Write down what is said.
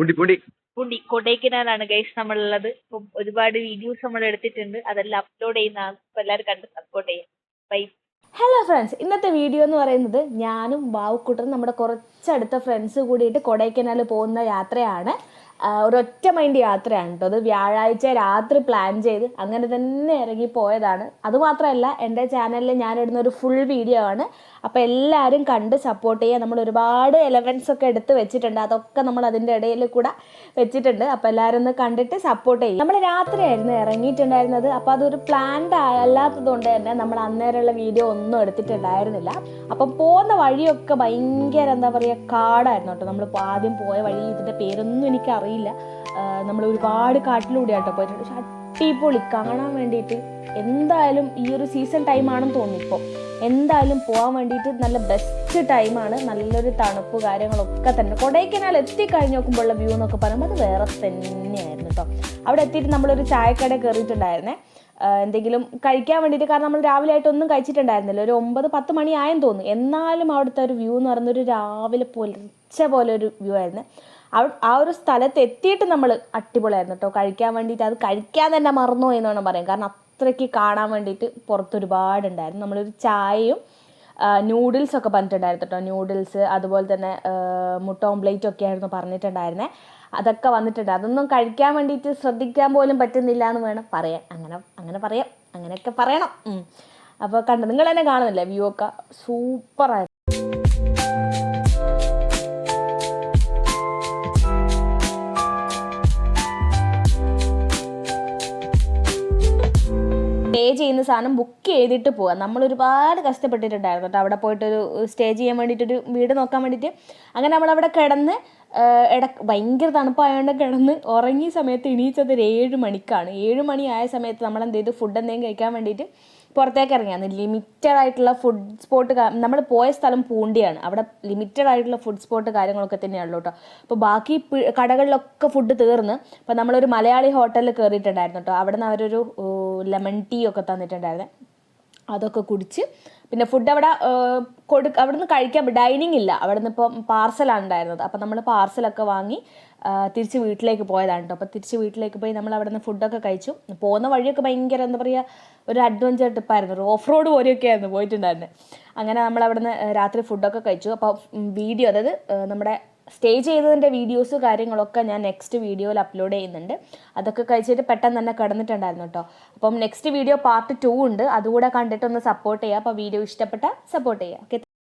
പുണ്ടി കൊടൈക്കനാലാണ് guys നമ്മളുള്ളത്. ഇപ്പം ഒരുപാട് വീഡിയോസ് നമ്മൾ എടുത്തിട്ടുണ്ട്, അതെല്ലാം അപ്ലോഡ് ചെയ്യുന്നതാണ്. അപ്പൊ എല്ലാവരും കണ്ട് സപ്പോർട്ട് ചെയ്യാം. ബൈ. ഹലോ ഫ്രണ്ട്സ്, ഇന്നത്തെ വീഡിയോ എന്ന് പറയുന്നത് ഞാനും ബാവുക്കുട്ടനും നമ്മുടെ കുറച്ചടുത്ത ഫ്രണ്ട്സ് കൂടിയിട്ട് കൊടൈക്കനാൽ പോകുന്ന യാത്രയാണ്. ഒരൊറ്റ മൈൻഡ് യാത്രയാണ് കേട്ടോ. അത് വ്യാഴാഴ്ച രാത്രി പ്ലാൻ ചെയ്ത് അങ്ങനെ തന്നെ ഇറങ്ങി പോയതാണ്. അതുമാത്രമല്ല, എൻ്റെ ചാനലിൽ ഞാനിടുന്ന ഒരു ഫുൾ വീഡിയോ ആണ്. അപ്പോൾ എല്ലാവരും കണ്ട് സപ്പോർട്ട് ചെയ്യുക. നമ്മൾ ഒരുപാട് എലമെൻറ്റ്സ് ഒക്കെ എടുത്ത് വെച്ചിട്ടുണ്ട്, അതൊക്കെ നമ്മൾ അതിൻ്റെ ഇടയിൽ കൂടെ വെച്ചിട്ടുണ്ട്. അപ്പോൾ എല്ലാവരും ഒന്ന് കണ്ടിട്ട് സപ്പോർട്ട് ചെയ്യും. നമ്മൾ രാത്രിയായിരുന്നു ഇറങ്ങിയിട്ടുണ്ടായിരുന്നത്. അപ്പോൾ അതൊരു പ്ലാൻഡ് അല്ലാത്തത് കൊണ്ട് തന്നെ നമ്മൾ അന്നേരമുള്ള വീഡിയോ ഒന്നും എടുത്തിട്ടുണ്ടായിരുന്നില്ല. അപ്പം പോകുന്ന വഴിയൊക്കെ ഭയങ്കര എന്താ പറയുക, കാടായിരുന്നു കേട്ടോ. നമ്മൾ ആദ്യം പോയ വഴി, ഇതിൻ്റെ പേരൊന്നും എനിക്കറിയില്ല. നമ്മൾ ഒരുപാട് കാട്ടിലൂടെയാട്ടോ പോയിട്ടുണ്ട്. പക്ഷെ അടിപൊളി കാണാൻ വേണ്ടിയിട്ട് എന്തായാലും ഈ ഒരു സീസൺ ടൈമാണെന്ന് തോന്നുന്നു. ഇപ്പോൾ എന്തായാലും പോകാൻ വേണ്ടിയിട്ട് നല്ല ബെസ്റ്റ് ടൈമാണ്. നല്ലൊരു തണുപ്പ് കാര്യങ്ങളൊക്കെ തന്നെ. കൊടൈക്കനാൽ എത്തിക്കഴിഞ്ഞ് നോക്കുമ്പോഴുള്ള വ്യൂ എന്നൊക്കെ പറയുമ്പോൾ അത് വേറെ തന്നെയായിരുന്നു കേട്ടോ. അവിടെ എത്തിയിട്ട് നമ്മളൊരു ചായക്കട കയറിയിട്ടുണ്ടായിരുന്നേ, എന്തെങ്കിലും കഴിക്കാൻ വേണ്ടിയിട്ട്. കാരണം നമ്മൾ രാവിലെ ആയിട്ടൊന്നും കഴിച്ചിട്ടുണ്ടായിരുന്നില്ല. ഒരു 9-10 മണിയായെന്ന് തോന്നുന്നു. എന്നാലും അവിടുത്തെ ഒരു വ്യൂ എന്ന് പറയുന്നത് ഒരു രാവിലെ പുലർച്ചെ പോലെ ഒരു വ്യൂ ആയിരുന്നു. ആ ഒരു സ്ഥലത്ത് എത്തിയിട്ട് നമ്മൾ അടിപൊളിയായിരുന്നു കേട്ടോ കഴിക്കാൻ വേണ്ടിയിട്ട്. അത് കഴിക്കാൻ തന്നെ മറന്നു എന്ന് വേണം പറയാം. കാരണം അത്രയ്ക്ക് കാണാൻ വേണ്ടിയിട്ട് പുറത്തൊരുപാടുണ്ടായിരുന്നു. നമ്മളൊരു ചായയും നൂഡിൽസൊക്കെ പറഞ്ഞിട്ടുണ്ടായിരുന്നു കേട്ടോ. നൂഡിൽസ്, അതുപോലെ തന്നെ മുട്ട ഓംപ്ലേറ്റ് ഒക്കെ ആയിരുന്നു പറഞ്ഞിട്ടുണ്ടായിരുന്നത്. അതൊക്കെ വന്നിട്ടുണ്ട്. അതൊന്നും കഴിക്കാൻ വേണ്ടിയിട്ട് ശ്രദ്ധിക്കാൻ പോലും പറ്റുന്നില്ല എന്ന് വേണം പറയാൻ. അങ്ങനെ പറയാം, അങ്ങനെയൊക്കെ പറയണം. അപ്പോൾ നിങ്ങൾ തന്നെ കാണുന്നില്ലേ, വ്യൂ ഒക്കെ സൂപ്പറായിരുന്നു. സ്റ്റേ ചെയ്യുന്ന സാധനം ബുക്ക് ചെയ്തിട്ട് പോകാം. നമ്മൾ ഒരുപാട് കഷ്ടപ്പെട്ടിട്ടുണ്ടായിരുന്നു കേട്ടോ. അവിടെ പോയിട്ടൊരു സ്റ്റേ ചെയ്യാൻ വേണ്ടിയിട്ടൊരു വീട് നോക്കാൻ വേണ്ടിയിട്ട്. അങ്ങനെ നമ്മളവിടെ കിടന്ന് ഭയങ്കര തണുപ്പായതുകൊണ്ട് കിടന്ന് ഉറങ്ങിയ സമയത്ത് എണീച്ചത് 7 മണിക്കാണ്. 7 മണി ആയ സമയത്ത് നമ്മൾ എന്ത് ചെയ്തു, ഫുഡ് എന്തെങ്കിലും കഴിക്കാൻ വേണ്ടിയിട്ട് പുറത്തേക്ക് ഇറങ്ങിയാണ്. ലിമിറ്റഡ് ആയിട്ടുള്ള ഫുഡ് സ്പോട്ട്, നമ്മൾ പോയ സ്ഥലം പൂണ്ടിയാണ്. അവിടെ ലിമിറ്റഡ് ആയിട്ടുള്ള ഫുഡ് സ്പോട്ട് കാര്യങ്ങളൊക്കെ തന്നെയാണല്ലോ കേട്ടോ. അപ്പോൾ ബാക്കി കടകളിലൊക്കെ ഫുഡ് തീർന്ന്. അപ്പോൾ നമ്മളൊരു മലയാളി ഹോട്ടലിൽ കയറിയിട്ടുണ്ടായിരുന്നു കേട്ടോ. അവിടെ നിന്ന് അവരൊരു ലെമൺ ടീ ഒക്കെ തന്നിട്ടുണ്ടായിരുന്നു. അതൊക്കെ കുടിച്ച് പിന്നെ ഫുഡ് അവിടെ അവിടെ നിന്ന് കഴിക്കാൻ ഡൈനിങ് ഇല്ല. അവിടെ നിന്ന് ഇപ്പം പാർസലാണ് ഉണ്ടായിരുന്നത്. അപ്പം നമ്മൾ പാർസലൊക്കെ വാങ്ങി തിരിച്ച് വീട്ടിലേക്ക് പോയതാണ് കേട്ടോ. അപ്പോൾ തിരിച്ച് വീട്ടിലേക്ക് പോയി നമ്മൾ അവിടെ നിന്ന് ഫുഡൊക്കെ കഴിച്ചു. പോകുന്ന വഴിയൊക്കെ ഭയങ്കര എന്താ പറയുക, ഒരു അഡ്വഞ്ചർ ട്രിപ്പായിരുന്നു. ഒരു ഓഫ് റോഡ് പോലെയൊക്കെ ആയിരുന്നു പോയിട്ടുണ്ടായിരുന്നത്. അങ്ങനെ നമ്മൾ അവിടെ നിന്ന് രാത്രി ഫുഡൊക്കെ കഴിച്ചു. അപ്പോൾ വീഡിയോ, അതായത് നമ്മുടെ സ്റ്റേ ചെയ്തതിൻ്റെ വീഡിയോസ് കാര്യങ്ങളൊക്കെ ഞാൻ നെക്സ്റ്റ് വീഡിയോയിൽ അപ്ലോഡ് ചെയ്യുന്നുണ്ട്. അതൊക്കെ കഴിച്ചിട്ട് പെട്ടെന്ന് തന്നെ കിടന്നിട്ടുണ്ടായിരുന്നു കേട്ടോ. അപ്പം നെക്സ്റ്റ് വീഡിയോ പാർട്ട് 2 ഉണ്ട്. അതുകൂടെ കണ്ടിട്ടൊന്ന് സപ്പോർട്ട് ചെയ്യുക. അപ്പോൾ വീഡിയോ ഇഷ്ടപ്പെട്ടാൽ സപ്പോർട്ട് ചെയ്യുക. ഓക്കെ.